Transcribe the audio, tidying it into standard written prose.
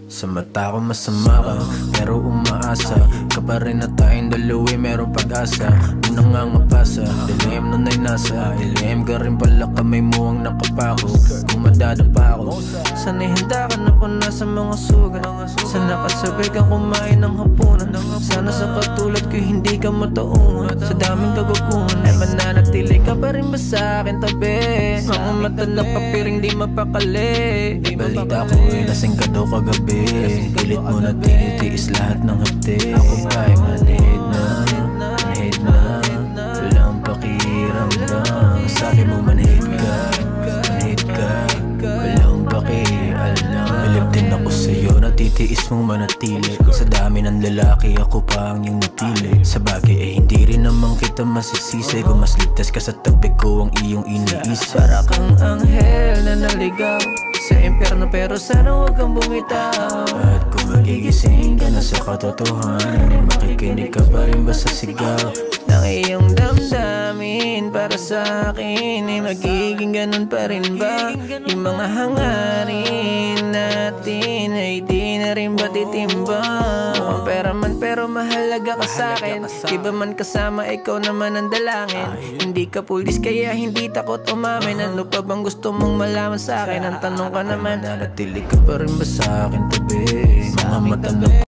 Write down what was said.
Sa mata ko masama ka, pero umaasa ka pa rin na tayong dalawi merong pag-asa. Nung nangangapasa, dilim nun ay nasa ilim ka rin pala kamay mo ang nakapako. Kung madadapa ako, sana'y handa ka na po na sa mga sugat. Sana kasabay kang kumain ng hapunan. Sana sa katulad ko hindi ka mataungan. Sa daming kagaguhan ay mananatili ka pa rin ba sa akin tabi? Mga mata na papiring di mapakali. Balita ko ay lasing ka daw kagabi. Pilit mo na tinitiis lahat ng hati. Ako ba'y manhid na, manhid na, walang pakiramdam. Sabi mo manhid ka, walang pakialam. Bilib din ako sa'yo, natitiis mong manatili. Sa dami ng lalaki, ako pa ang iyong napili. Sa bagay eh hindi rin naman kita masisisi. Kung mas ligtas ka sa tabi ko ang iyong iniisip. Para kang anghel na naligaw sa impyerno pero sana huwag kang bumitaw. At kung magigising ka na sa katotohanan, ay makikinig ka pa rin ba sa sigaw ng iyong damdamin? Para sa akin ay magiging ganun pa rin ba? Yung mga hangarin natin ay di na rin ba titimbang? Mukhang pera man pero mahalaga ka sa'kin. Iba man kasama, ikaw naman ang dalangin. Hindi ka pulis kaya hindi takot umamin. Ano pa bang gusto mong malaman sa'kin? Ang tanong ka naman, nanatili ka pa rin ba sa'kin tabi? Mga mata na